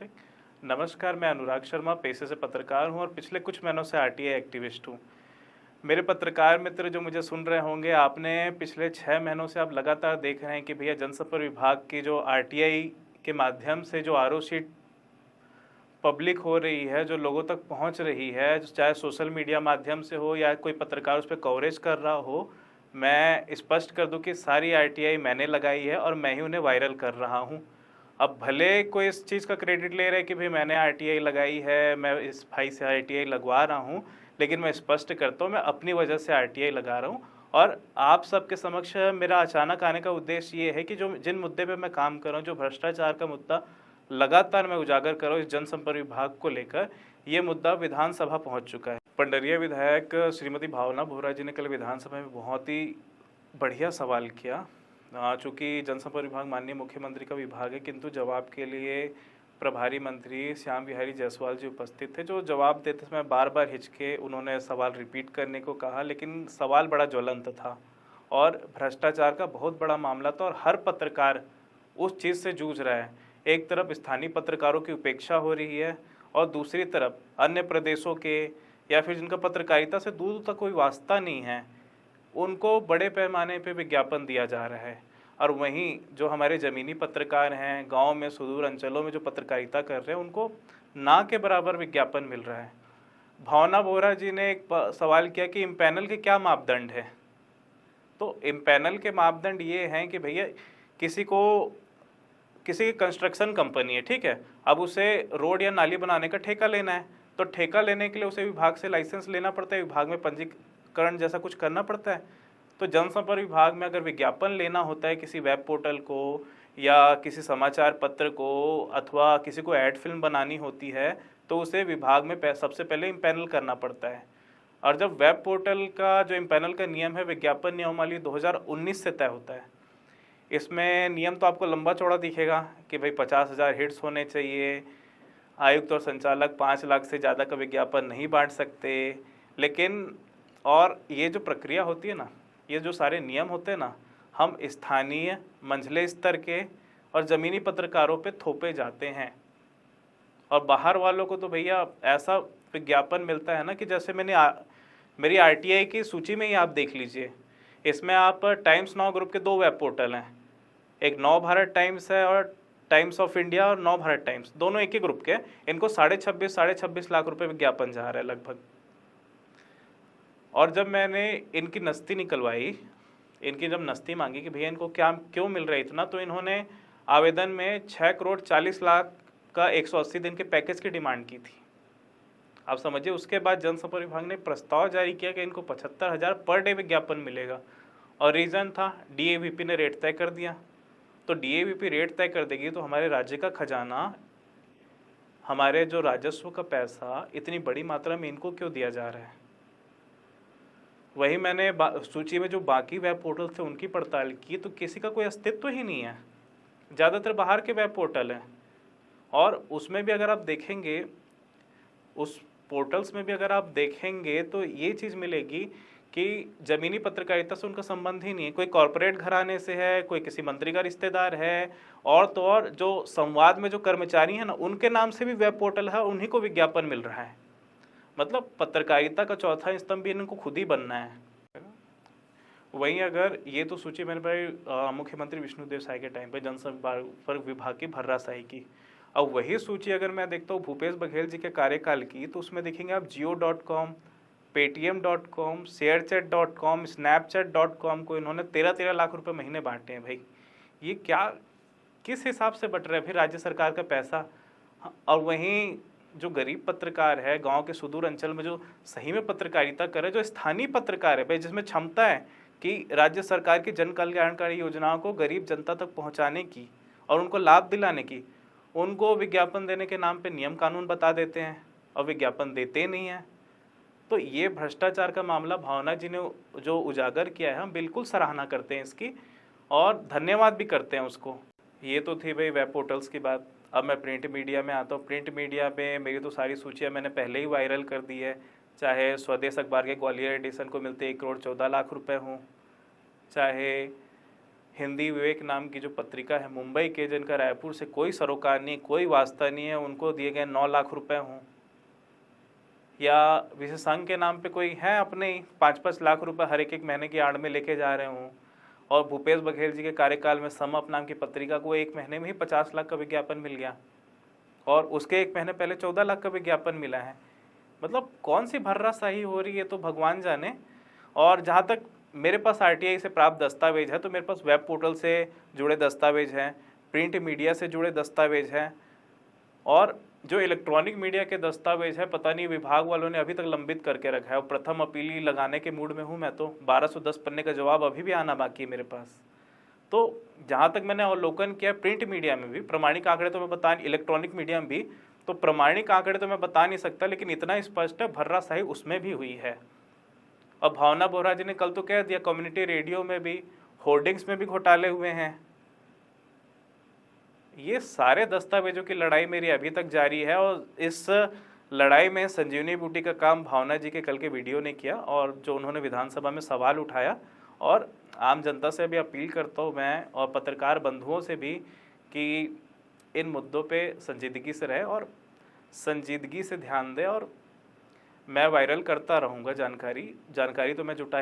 ठीक। नमस्कार, मैं अनुराग शर्मा पेशे से पत्रकार हूं और पिछले कुछ महीनों से आरटीआई एक्टिविस्ट हूं। मेरे पत्रकार मित्र जो मुझे सुन रहे होंगे, आपने पिछले 6 महीनों से आप लगातार देख रहे हैं कि भैया जनसंपर्क विभाग की जो आरटीआई के माध्यम से जो आरओ शीट पब्लिक हो रही है, जो लोगों तक पहुंच रही है, चाहे सोशल मीडिया माध्यम से हो या कोई पत्रकार उस पर कवरेज कर रहा हो, मैं स्पष्ट कर दूं कि सारी आरटीआई मैंने लगाई है और मैं ही उन्हें वायरल कर रहा हूं। अब भले कोई इस चीज़ का क्रेडिट ले रहा है कि भाई मैंने आरटीआई लगाई है, मैं इस भाई से आरटीआई लगवा रहा हूं, लेकिन मैं स्पष्ट करता हूं मैं अपनी वजह से आरटीआई लगा रहा हूं। और आप सबके समक्ष मेरा अचानक आने का उद्देश्य ये है कि जो जिन मुद्दे पे मैं काम कर रहा हूं, जो भ्रष्टाचार का मुद्दा लगातार मैं उजागर कर रहा हूँ इस जनसंपर्क विभाग को लेकर, ये मुद्दा विधानसभा पहुंच चुका है। पंडरिया विधायक श्रीमती भावना बोहरा जी ने कल विधानसभा में बहुत ही बढ़िया सवाल किया। चूँकि जनसंपर्क विभाग माननीय मुख्यमंत्री का विभाग है, किंतु जवाब के लिए प्रभारी मंत्री श्याम बिहारी जायसवाल जी उपस्थित थे, जो जवाब देते समय बार बार हिचके उन्होंने सवाल रिपीट करने को कहा, लेकिन सवाल बड़ा ज्वलंत था और भ्रष्टाचार का बहुत बड़ा मामला था और हर पत्रकार उस चीज़ से जूझ रहा है। एक तरफ स्थानीय पत्रकारों की उपेक्षा हो रही है और दूसरी तरफ अन्य प्रदेशों के या फिर जिनका पत्रकारिता से दूर तक कोई वास्ता नहीं है, उनको बड़े पैमाने पे विज्ञापन दिया जा रहा है। और वहीं जो हमारे ज़मीनी पत्रकार हैं, गांव में सुदूर अंचलों में जो पत्रकारिता कर रहे हैं, उनको ना के बराबर विज्ञापन मिल रहा है। भावना बोहरा जी ने एक सवाल किया कि इम्पैनल के क्या मापदंड है। तो इम्पैनल के मापदंड ये हैं कि भैया किसी की कंस्ट्रक्शन कंपनी है, ठीक है, अब उसे रोड या नाली बनाने का ठेका लेना है, तो ठेका लेने के लिए उसे विभाग से लाइसेंस लेना पड़ता है, विभाग में पंजीकरण जैसा कुछ करना पड़ता है। तो जनसंपर्क विभाग में अगर विज्ञापन लेना होता है किसी वेब पोर्टल को या किसी समाचार पत्र को अथवा किसी को ऐड फिल्म बनानी होती है, तो उसे विभाग में सबसे पहले इम्पैनल करना पड़ता है। और जब वेब पोर्टल का जो इम्पैनल का नियम है, विज्ञापन नियमावली 2019 से तय होता है। इसमें नियम तो आपको लंबा चौड़ा दिखेगा कि भाई 50,000 हिट्स होने चाहिए, आयुक्त और संचालक 5 लाख से ज़्यादा का विज्ञापन नहीं बांट सकते, लेकिन और ये जो प्रक्रिया होती है ना, ये जो सारे नियम होते हैं ना, हम स्थानीय मंझले स्तर के और ज़मीनी पत्रकारों पे थोपे जाते हैं। और बाहर वालों को तो भैया ऐसा विज्ञापन मिलता है ना कि जैसे मेरी आरटीआई की सूची में ही आप देख लीजिए, इसमें आप टाइम्स नाउ ग्रुप के 2 वेब पोर्टल हैं, एक नव भारत टाइम्स है और टाइम्स ऑफ इंडिया, और नव भारत टाइम्स दोनों एक ही ग्रुप के। इनको 26.5 लाख रुपए विज्ञापन जा रहा है लगभग। और जब मैंने इनकी नस्ती निकलवाई, इनकी जब नस्ती मांगी कि भैया इनको क्यों मिल रहा है इतना, तो इन्होंने आवेदन में 6,40,00,000 का 180 दिन के पैकेज की डिमांड की थी। आप समझिए, उसके बाद जनसंपर्क विभाग ने प्रस्ताव जारी किया कि इनको 75,000 पर डे विज्ञापन मिलेगा, और रीज़न था डीएवीपी ने रेट तय कर दिया। तो डीएवीपी रेट तय कर देगी तो हमारे राज्य का खजाना, हमारे जो राजस्व का पैसा इतनी बड़ी मात्रा में इनको क्यों दिया जा रहा है। वही मैंने सूची में जो बाकी वेब पोर्टल थे उनकी पड़ताल की, तो किसी का कोई अस्तित्व ही नहीं है, ज़्यादातर बाहर के वेब पोर्टल हैं। और उसमें भी अगर आप देखेंगे, उस पोर्टल्स में भी अगर आप देखेंगे तो ये चीज़ मिलेगी कि ज़मीनी पत्रकारिता से उनका संबंध ही नहीं है। कोई कॉरपोरेट घराने से है, कोई किसी मंत्री का रिश्तेदार है, और तो और जो संवाद में जो कर्मचारी हैं ना, उनके नाम से भी वेब पोर्टल है, उन्हीं को विज्ञापन मिल रहा है। मतलब पत्रकारिता का चौथा स्तंभ भी इनको खुद ही बनना है। वहीं अगर ये तो सूची मैंने भाई मुख्यमंत्री विष्णुदेव साय के टाइम पे जनसंपर्क विभाग की भर्रासाई की। अब वही सूची अगर मैं देखता हूँ भूपेश बघेल जी के कार्यकाल की, तो उसमें देखेंगे आप जियो.com, पेटीएम.com, शेयरचैट.com, स्नैपचैट.com को इन्होंने 13-13 लाख रुपए महीने बांटे हैं। भाई ये क्या, किस हिसाब से बट रहा है फिर राज्य सरकार का पैसा। और वहीं जो गरीब पत्रकार है, गांव के सुदूर अंचल में जो सही में पत्रकारिता करे, जो स्थानीय पत्रकार है भाई, जिसमें क्षमता है कि राज्य सरकार की जन कल्याणकारी योजनाओं को गरीब जनता तक पहुंचाने की और उनको लाभ दिलाने की, उनको विज्ञापन देने के नाम पे नियम कानून बता देते हैं और विज्ञापन देते नहीं हैं। तो ये भ्रष्टाचार का मामला भावना जी ने जो उजागर किया है, हम बिल्कुल सराहना करते हैं इसकी और धन्यवाद भी करते हैं उसको। ये तो थी भाई वेब पोर्टल्स की बात। अब मैं प्रिंट मीडिया में आता हूँ। प्रिंट मीडिया में मेरी तो सारी सूचियाँ मैंने पहले ही वायरल कर दी है, चाहे स्वदेश अखबार के ग्वालियर एडिशन को मिलते 1,14,00,000 रुपए हों, चाहे हिंदी विवेक नाम की जो पत्रिका है मुंबई के, जिनका रायपुर से कोई सरोकार नहीं, कोई वास्ता नहीं है, उनको दिए गए 9 लाख रुपए हों, या विशेषांक के नाम पे कोई है अपने 5-5 लाख रुपए हर एक महीने की आड़ में लेके जा रहे हों, और भूपेश बघेल जी के कार्यकाल में सम अप नाम की पत्रिका को एक महीने में ही 50 लाख का विज्ञापन मिल गया, और उसके एक महीने पहले 14 लाख का विज्ञापन मिला है। मतलब कौन सी भर्राशाही हो रही है तो भगवान जाने। और जहाँ तक मेरे पास आरटीआई से प्राप्त दस्तावेज है, तो मेरे पास वेब पोर्टल से जुड़े दस्तावेज हैं, प्रिंट मीडिया से जुड़े दस्तावेज हैं, और जो इलेक्ट्रॉनिक मीडिया के दस्तावेज है पता नहीं विभाग वालों ने अभी तक लंबित करके रखा है, और प्रथम अपील लगाने के मूड में हूँ मैं। तो 1210 पन्ने का जवाब अभी भी आना बाकी है मेरे पास। तो जहाँ तक मैंने अवलोकन किया, प्रिंट मीडिया में भी प्रमाणिक आंकड़े तो मैं बता, इलेक्ट्रॉनिक मीडिया में भी तो प्रमाणिक आंकड़े तो मैं बता नहीं सकता, लेकिन इतना स्पष्ट है भर्राशाही उसमें भी हुई है। और भावना बोहरा जी ने कल तो कह दिया, कम्युनिटी रेडियो में भी, होर्डिंग्स में भी घोटाले हुए हैं। ये सारे दस्तावेजों की लड़ाई मेरी अभी तक जारी है, और इस लड़ाई में संजीवनी बूटी का काम भावना जी के कल के वीडियो ने किया, और जो उन्होंने विधानसभा में सवाल उठाया। और आम जनता से भी अपील करता हूँ मैं, और पत्रकार बंधुओं से भी, कि इन मुद्दों पे संजीदगी से रहे और संजीदगी से ध्यान दें। और मैं वायरल करता रहूँगा जानकारी तो मैं जुटा